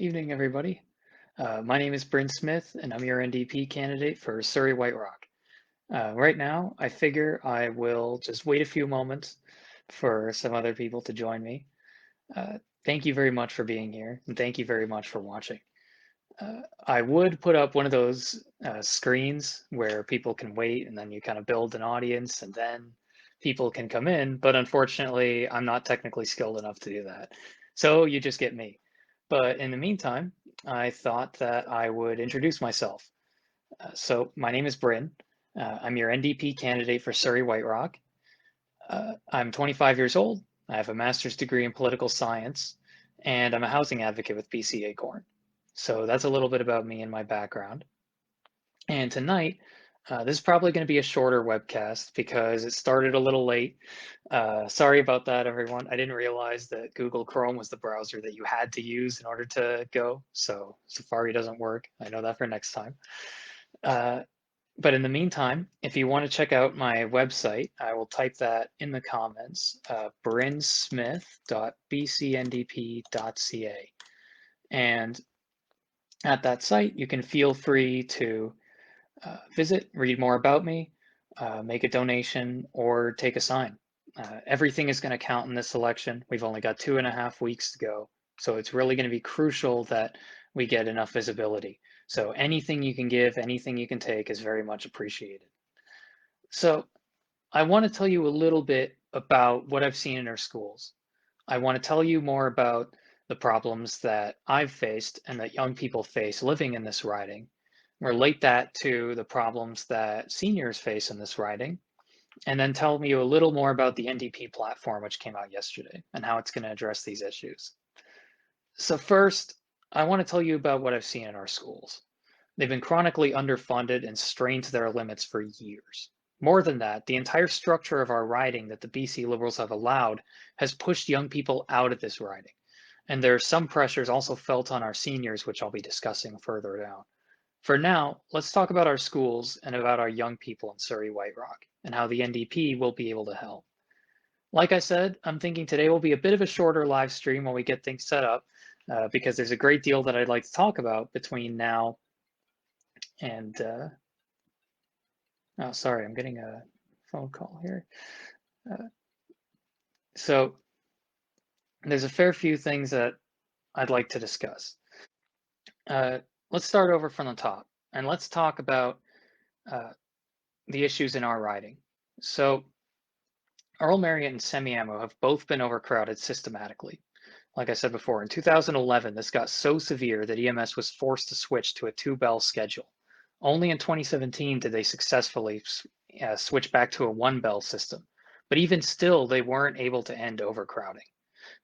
Evening, everybody. My name is Bryn Smith, and I'm your NDP candidate for Surrey White Rock. Right now, I figure I will just wait a few moments for some other people to join me. Thank you very much for being here, and thank you very much for watching. I would put up one of those screens where people can wait, and then you kind of build an audience, and then people can come in, but unfortunately, I'm not technically skilled enough to do that. So you just get me. But in the meantime, I thought that I would introduce myself. So my name is Bryn. I'm your NDP candidate for Surrey White Rock. I'm 25 years old. I have a master's degree in political science, and I'm a housing advocate with BC Acorn. So that's a little bit about me and my background. And tonight, this is probably going to be a shorter webcast because it started a little late. Sorry about that, everyone. I didn't realize that Google Chrome was the browser that you had to use in order to go. So Safari doesn't work. I know that for next time. Uh, but in the meantime, if you want to check out my website, I will type that in the comments, brinsmith.bcndp.ca. And at that site, you can feel free to visit, read more about me, make a donation, or take a sign. Everything is going to count in this election. We've only got 2.5 weeks to go. So it's really going to be crucial that we get enough visibility. So anything you can give, anything you can take is very much appreciated. So I want to tell you a little bit about what I've seen in our schools. I want to tell you more about the problems that I've faced and that young people face living in this riding, relate that to the problems that seniors face in this riding, and then tell you a little more about the NDP platform, which came out yesterday, and how it's going to address these issues. So first, I want to tell you about what I've seen in our schools. They've been chronically underfunded and strained to their limits for years. More than that, the entire structure of our riding that the BC Liberals have allowed has pushed young people out of this riding. And there are some pressures also felt on our seniors, which I'll be discussing further down. For now, let's talk about our schools and about our young people in Surrey White Rock and how the NDP will be able to help. Like I said, I'm thinking today will be a bit of a shorter live stream while we get things set up because there's a great deal that I'd like to talk about between now and oh, sorry, I'm getting a phone call here. Uh, so there's a fair few things that I'd like to discuss. Uh, let's start over from the top and let's talk about uh, the issues in our riding. So Earl Marriott and Semiahmoo have both been overcrowded systematically. Like I said before, in 2011, this got so severe that EMS was forced to switch to a two-bell schedule. Only in 2017 did they successfully switch back to a one-bell system. But even still, they weren't able to end overcrowding.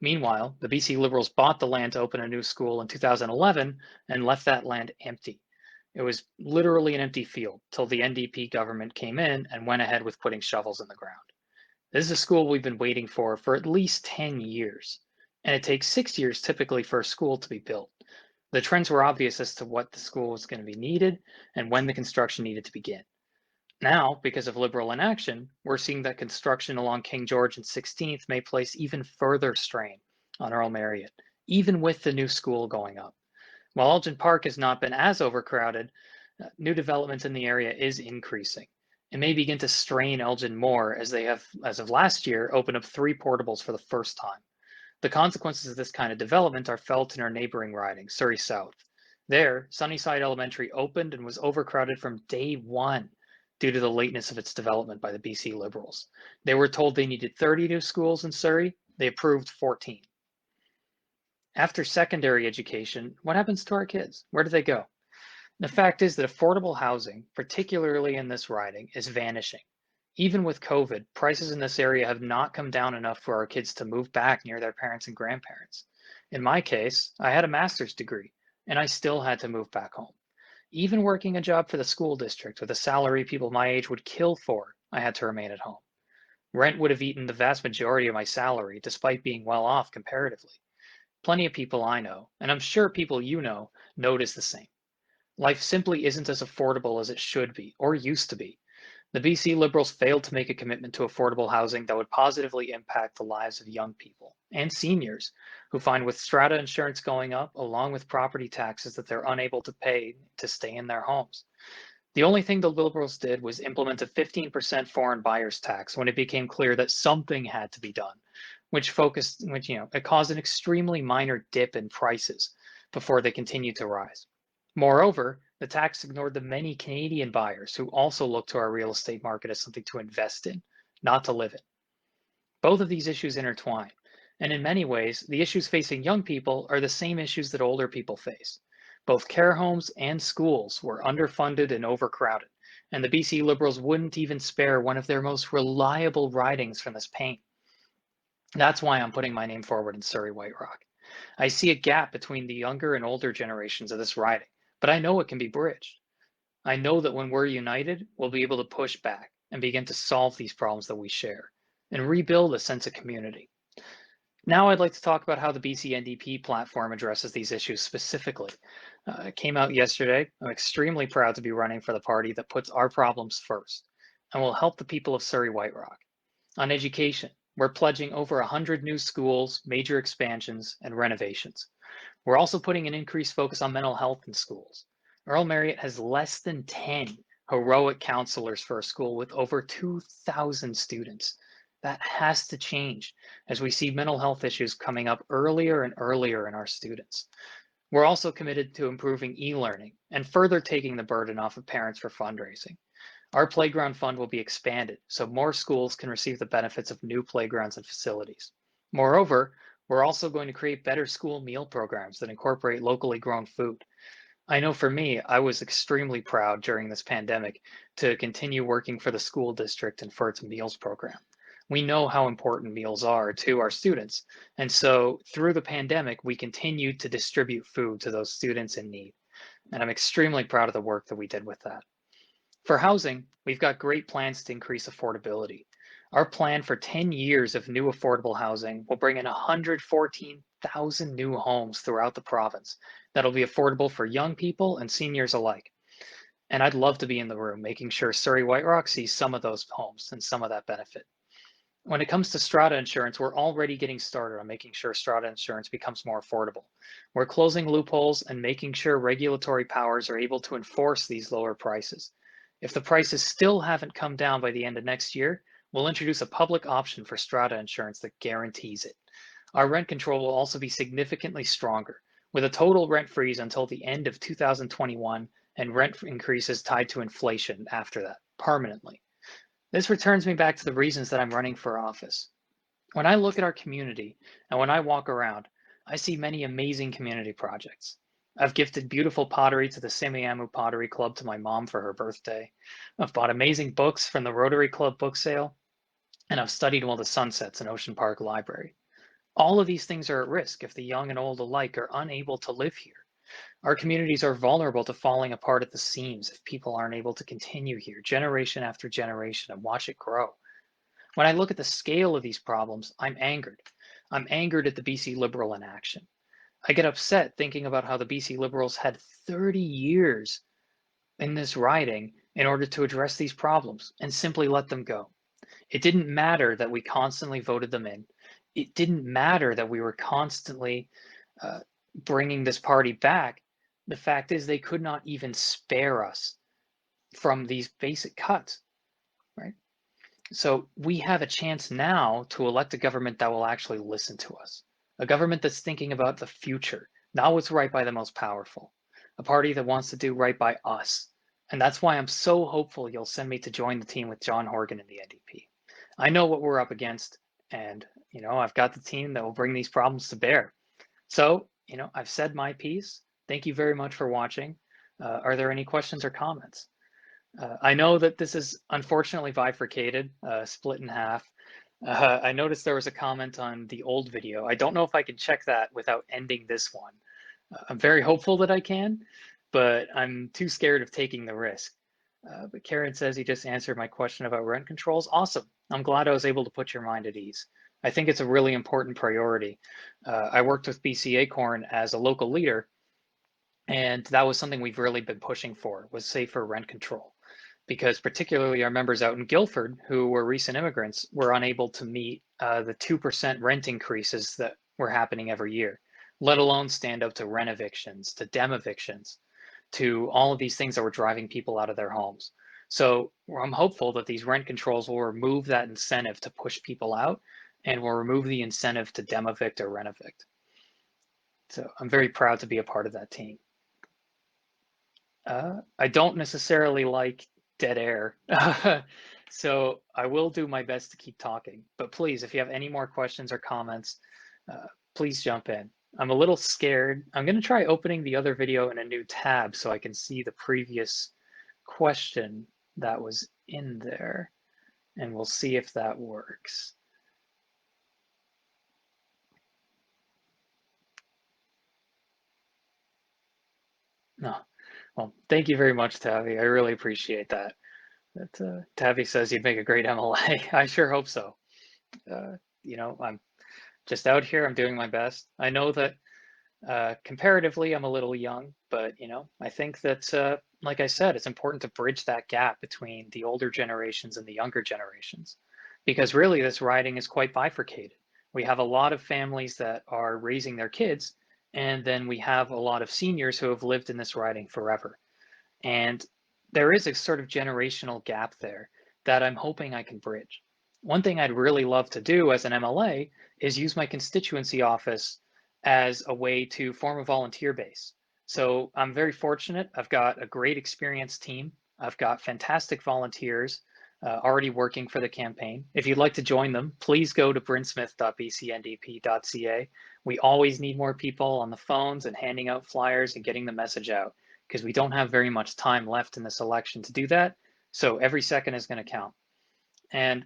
Meanwhile, the BC Liberals bought the land to open a new school in 2011 and left that land empty. It was literally an empty field till the NDP government came in and went ahead with putting shovels in the ground. This is a school we've been waiting for at least 10 years, and it takes 6 years typically for a school to be built. The trends were obvious as to what the school was going to be needed and when the construction needed to begin. Now, because of Liberal inaction, we're seeing that construction along King George and 16th may place even further strain on Earl Marriott, even with the new school going up. While Elgin Park has not been as overcrowded, new development in the area is increasing. It may begin to strain Elgin more as they have, as of last year, opened up 3 portables for the first time. The consequences of this kind of development are felt in our neighboring riding, Surrey South. There, Sunnyside Elementary opened and was overcrowded from day one due to the lateness of its development by the BC Liberals. They were told they needed 30 new schools in Surrey. They approved 14. After secondary education, what happens to our kids? Where do they go? The fact is that affordable housing, particularly in this riding, is vanishing. Even with COVID, prices in this area have not come down enough for our kids to move back near their parents and grandparents. In my case, I had a master's degree, and I still had to move back home. Even working a job for the school district with a salary people my age would kill for, I had to remain at home. Rent would have eaten the vast majority of my salary, despite being well off comparatively. Plenty of people I know, and I'm sure people you know, notice the same. Life simply isn't as affordable as it should be or used to be. The BC Liberals failed to make a commitment to affordable housing that would positively impact the lives of young people and seniors who find with strata insurance going up, along with property taxes that they're unable to pay to stay in their homes. The only thing the Liberals did was implement a 15% foreign buyers tax when it became clear that something had to be done, it caused an extremely minor dip in prices before they continued to rise. Moreover, the tax ignored the many Canadian buyers who also look to our real estate market as something to invest in, not to live in. Both of these issues intertwine, and in many ways, the issues facing young people are the same issues that older people face. Both care homes and schools were underfunded and overcrowded, and the BC Liberals wouldn't even spare one of their most reliable ridings from this pain. That's why I'm putting my name forward in Surrey White Rock. I see a gap between the younger and older generations of this riding, but I know it can be bridged. I know that when we're united, we'll be able to push back and begin to solve these problems that we share and rebuild a sense of community. Now I'd like to talk about how the BC NDP platform addresses these issues specifically. It came out yesterday. I'm extremely proud to be running for the party that puts our problems first and will help the people of Surrey White Rock. On education, we're pledging over 100 new schools, major expansions, and renovations. We're also putting an increased focus on mental health in schools. Earl Marriott has less than 10 heroic counselors for a school with over 2,000 students. That has to change as we see mental health issues coming up earlier and earlier in our students. We're also committed to improving e-learning and further taking the burden off of parents for fundraising. Our playground fund will be expanded so more schools can receive the benefits of new playgrounds and facilities. Moreover, we're also going to create better school meal programs that incorporate locally grown food. I know for me, I was extremely proud during this pandemic to continue working for the school district and for its meals program. We know how important meals are to our students. And so through the pandemic, we continued to distribute food to those students in need. And I'm extremely proud of the work that we did with that. For housing, we've got great plans to increase affordability. Our plan for 10 years of new affordable housing will bring in 114,000 new homes throughout the province that'll be affordable for young people and seniors alike. And I'd love to be in the room making sure Surrey White Rock sees some of those homes and some of that benefit. When it comes to Strata Insurance, we're already getting started on making sure Strata Insurance becomes more affordable. We're closing loopholes and making sure regulatory powers are able to enforce these lower prices. If the prices still haven't come down by the end of next year, we'll introduce a public option for Strata Insurance that guarantees it. Our rent control will also be significantly stronger, with a total rent freeze until the end of 2021 and rent increases tied to inflation after that, permanently. This returns me back to the reasons that I'm running for office. When I look at our community and when I walk around, I see many amazing community projects. I've gifted beautiful pottery to the Semiamu Pottery Club to my mom for her birthday. I've bought amazing books from the Rotary Club book sale, and I've studied while the sun sets in Ocean Park Library. All of these things are at risk if the young and old alike are unable to live here. Our communities are vulnerable to falling apart at the seams if people aren't able to continue here generation after generation and watch it grow. When I look at the scale of these problems, I'm angered. I'm angered at the BC Liberal inaction. I get upset thinking about how the BC Liberals had 30 years in this riding in order to address these problems and simply let them go. It didn't matter that we constantly voted them in. It didn't matter that we were constantly uh, bringing this party back. The fact is, they could not even spare us from these basic cuts, right? So we have a chance now to elect a government that will actually listen to us, a government that's thinking about the future, not what's right by the most powerful, a party that wants to do right by us. And that's why I'm so hopeful you'll send me to join the team with John Horgan in the NDP. I know what we're up against, and I've got the team that will bring these problems to bear. So, I've said my piece. Thank you very much for watching. Are there any questions or comments? I know that this is unfortunately bifurcated, split in half. I noticed there was a comment on the old video. I don't know if I can check that without ending this one. I'm very hopeful that I can, but I'm too scared of taking the risk. But Karen says he just answered my question about rent controls. Awesome. I'm glad I was able to put your mind at ease. I think it's a really important priority. I worked with BC Acorn as a local leader, and that was something we've really been pushing for, was safer rent control. because particularly our members out in Guilford, who were recent immigrants, were unable to meet the 2% rent increases that were happening every year, let alone stand up to rent evictions, to dem evictions, to all of these things that were driving people out of their homes. So I'm hopeful that these rent controls will remove that incentive to push people out and will remove the incentive to dem evict or rent evict. So I'm very proud to be a part of that team. I don't necessarily like dead air. So I will do my best to keep talking. But please, if you have any more questions or comments, please jump in. I'm a little scared. I'm going to try opening the other video in a new tab so I can see the previous question that was in there, and we'll see if that works. No. Well, thank you very much, Tavi. I really appreciate that. Tavi says you'd make a great MLA. I sure hope so. You know, I'm just out here. I'm doing my best. I know that comparatively, I'm a little young, but you know, I think that, like I said, it's important to bridge that gap between the older generations and the younger generations, because really this riding is quite bifurcated. We have a lot of families that are raising their kids, and then we have a lot of seniors who have lived in this riding forever. And there is a sort of generational gap there that I'm hoping I can bridge. One thing I'd really love to do as an MLA is use my constituency office as a way to form a volunteer base. So I'm very fortunate. I've got a great experienced team. I've got fantastic volunteers already working for the campaign. If you'd like to join them, please go to brinsmith.bcndp.ca. We always need more people on the phones and handing out flyers and getting the message out, because we don't have very much time left in this election to do that. So every second is going to count. And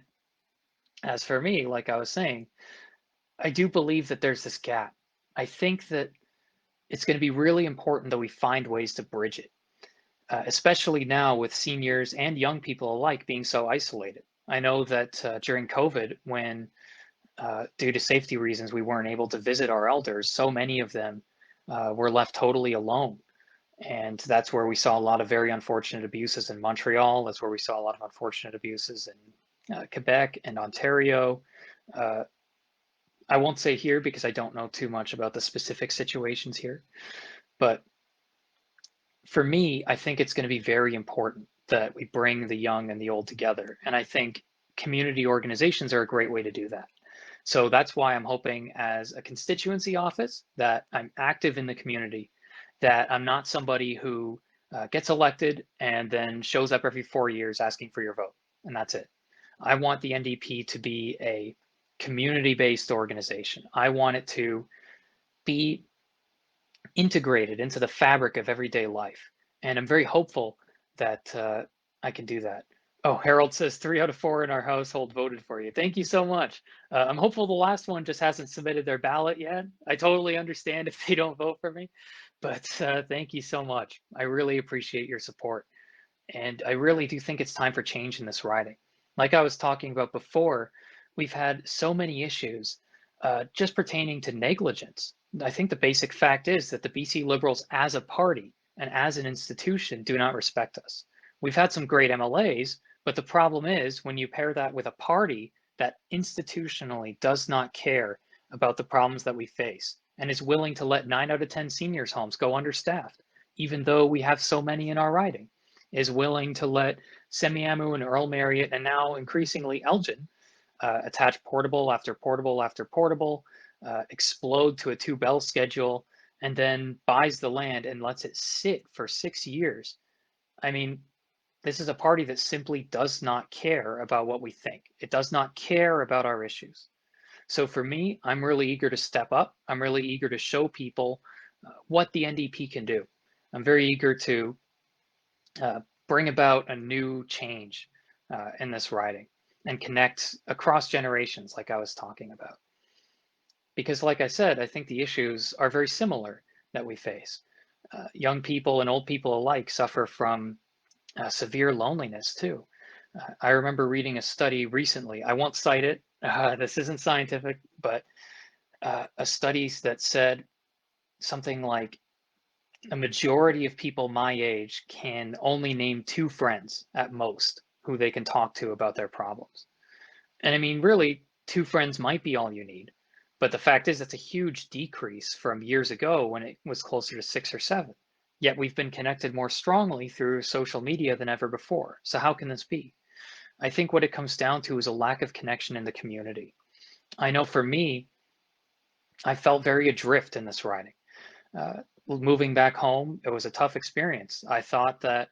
as for me, like I was saying, I do believe that there's this gap. I think that it's going to be really important that we find ways to bridge it, especially now with seniors and young people alike being so isolated. I know that during COVID, when due to safety reasons, we weren't able to visit our elders, so many of them were left totally alone. And that's where we saw a lot of very unfortunate abuses in Montreal. That's where we saw a lot of unfortunate abuses in Quebec and Ontario. Uh, I won't say here because I don't know too much about the specific situations here. But for me, I think it's going to be very important that we bring the young and the old together. And I think community organizations are a great way to do that. So that's why I'm hoping as a constituency office that I'm active in the community, that I'm not somebody who gets elected and then shows up every 4 years asking for your vote, and that's it. I want the NDP to be a community-based organization. I want it to be integrated into the fabric of everyday life, and I'm very hopeful that I can do that. Oh, Harold says 3 out of 4 in our household voted for you. Thank you so much. I'm hopeful the last one just hasn't submitted their ballot yet. I totally understand if they don't vote for me, but thank you so much. I really appreciate your support. And I really do think it's time for change in this riding. Like I was talking about before, we've had so many issues just pertaining to negligence. I think the basic fact is that the BC Liberals as a party and as an institution do not respect us. We've had some great MLAs, but the problem is when you pair that with a party that institutionally does not care about the problems that we face and is willing to let 9 out of 10 seniors' homes go understaffed, even though we have so many in our riding, is willing to let Semiahmoo and Earl Marriott and now increasingly Elgin attach portable after portable after portable, explode to a 2 bell schedule, and then buys the land and lets it sit for 6 years. I mean, this is a party that simply does not care about what we think. It does not care about our issues. So for me, I'm really eager to step up. I'm really eager to show people what the NDP can do. I'm very eager to bring about a new change in this riding and connect across generations like I was talking about. Because like I said, I think the issues are very similar that we face. Young people and old people alike suffer from severe loneliness too. I remember reading a study recently. I won't cite it. This isn't scientific, but a study that said something like a majority of people my age can only name two friends at most who they can talk to about their problems. And I mean, really, two friends might be all you need. But the fact is, it's a huge decrease from years ago when it was closer to six or seven. Yet we've been connected more strongly through social media than ever before. So, how can this be? I think what it comes down to is a lack of connection in the community. I know for me, I felt very adrift in this writing. Moving back home, it was a tough experience. I thought that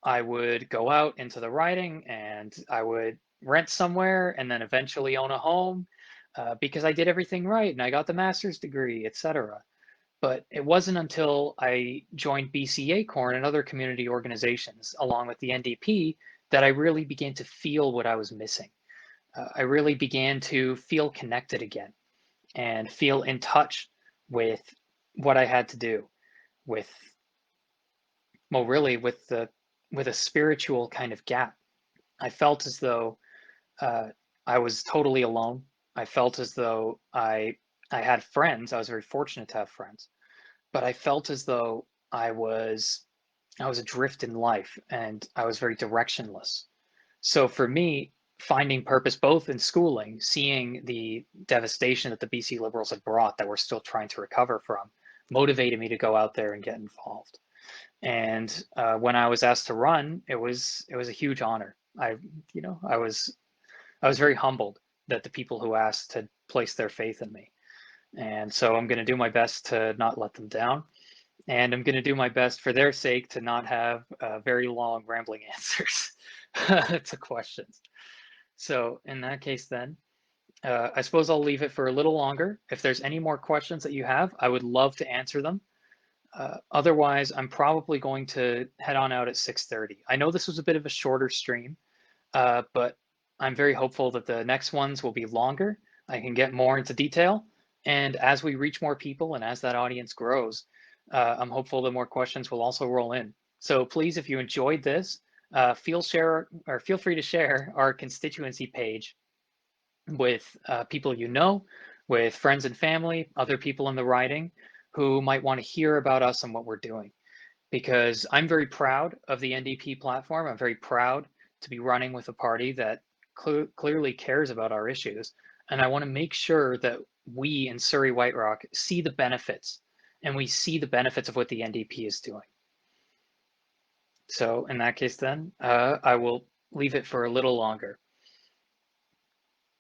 I would go out into the writing and I would rent somewhere and then eventually own a home because I did everything right and I got the master's degree, etc. But it wasn't until I joined BC Acorn and other community organizations along with the NDP that I really began to feel what I was missing. I really began to feel connected again and feel in touch with what I had to do with, well, really with a spiritual kind of gap. I felt as though uh, I was totally alone. I felt as though I had friends. I was very fortunate to have friends, but I felt as though I was adrift in life and I was very directionless. So for me, finding purpose both in schooling, seeing the devastation that the BC Liberals had brought that we're still trying to recover from, motivated me to go out there and get involved. And when I was asked to run, it was a huge honor. I was very humbled that the people who asked had placed their faith in me. And so I'm going to do my best to not let them down. And I'm going to do my best for their sake to not have very long, rambling answers to questions. So in that case, then, I suppose I'll leave it for a little longer. If there's any more questions that you have, I would love to answer them. Otherwise, I'm probably going to head on out at 6:30. I know this was a bit of a shorter stream, but I'm very hopeful that the next ones will be longer. I can get more into detail. And as we reach more people and as that audience grows, I'm hopeful that more questions will also roll in. So please, if you enjoyed this, feel free to share our constituency page with people you know, with friends and family, other people in the riding who might want to hear about us and what we're doing. Because I'm very proud of the NDP platform. I'm very proud to be running with a party that clearly cares about our issues. And I want to make sure that we in Surrey White Rock see the benefits and we see the benefits of what the NDP is doing. So in that case, then I will leave it for a little longer.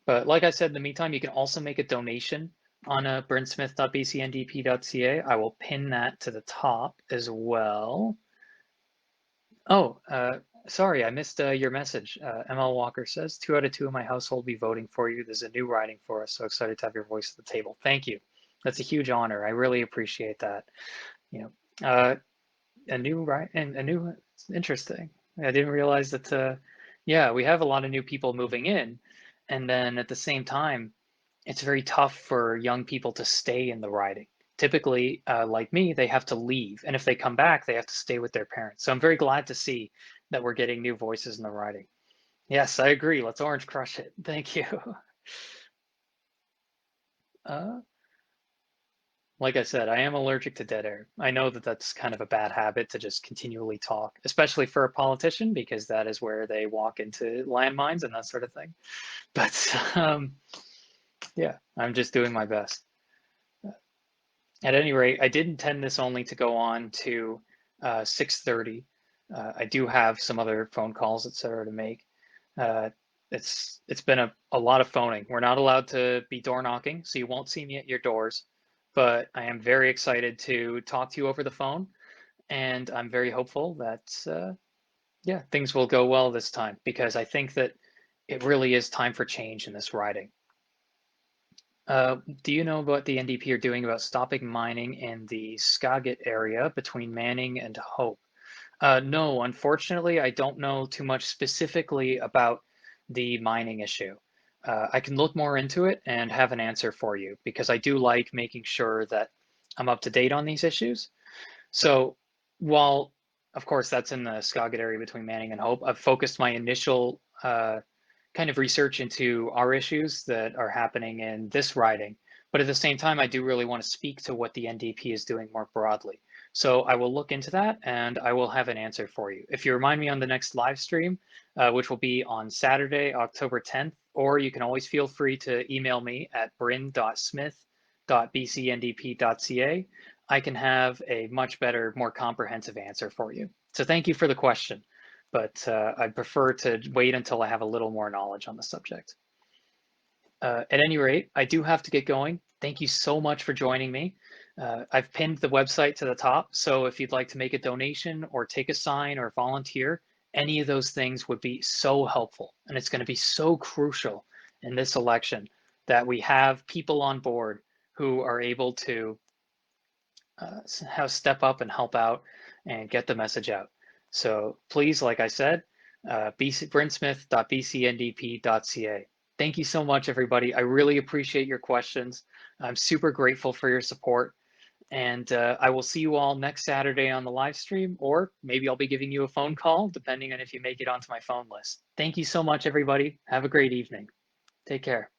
But like I said, in the meantime, you can also make a donation on brinsmith.bcndp.ca. I will pin that to the top as well. Oh, sorry, I missed your message. ML Walker says, 2 out of 2 of my household will be voting for you. There's a new riding for us. So excited to have your voice at the table. Thank you. That's a huge honor. I really appreciate that. You know, a new ride and a new, it's interesting. I didn't realize that, yeah, we have a lot of new people moving in. And then at the same time, it's very tough for young people to stay in the riding. Typically, like me, they have to leave. And if they come back, they have to stay with their parents. So I'm very glad to see that we're getting new voices in the riding. Yes, I agree. Let's orange crush it. Thank you. Uh, like I said, I am allergic to dead air. I know that that's kind of a bad habit to just continually talk, especially for a politician, because that is where they walk into landmines and that sort of thing. But yeah, I'm just doing my best. At any rate, I did intend this only to go on to 6:30. I do have some other phone calls, etc., to make. Uh, it's been a lot of phoning. We're not allowed to be door knocking, so you won't see me at your doors. But I am very excited to talk to you over the phone, and I'm very hopeful that yeah, things will go well this time because I think that it really is time for change in this riding. Do you know what the NDP are doing about stopping mining in the Skagit area between Manning and Hope? No, unfortunately, I don't know too much specifically about the mining issue. I can look more into it and have an answer for you because I do like making sure that I'm up to date on these issues. So while, of course, that's in the Skagit area between Manning and Hope, I've focused my initial kind of research into our issues that are happening in this riding. But at the same time, I do really want to speak to what the NDP is doing more broadly. So I will look into that and I will have an answer for you. If you remind me on the next live stream, which will be on Saturday, October 10th, or you can always feel free to email me at bryn.smith.bcndp.ca. I can have a much better, more comprehensive answer for you. So thank you for the question, but I prefer to wait until I have a little more knowledge on the subject. At any rate, I do have to get going. Thank you so much for joining me. I've pinned the website to the top, so if you'd like to make a donation or take a sign or volunteer, any of those things would be so helpful. And it's going to be so crucial in this election that we have people on board who are able to step up and help out and get the message out. So please, like I said, brinsmith.bcndp.ca. Thank you so much, everybody. I really appreciate your questions. I'm super grateful for your support. And I will see you all next Saturday on the live stream, or maybe I'll be giving you a phone call, depending on if you make it onto my phone list. Thank you so much, everybody. Have a great evening. Take care.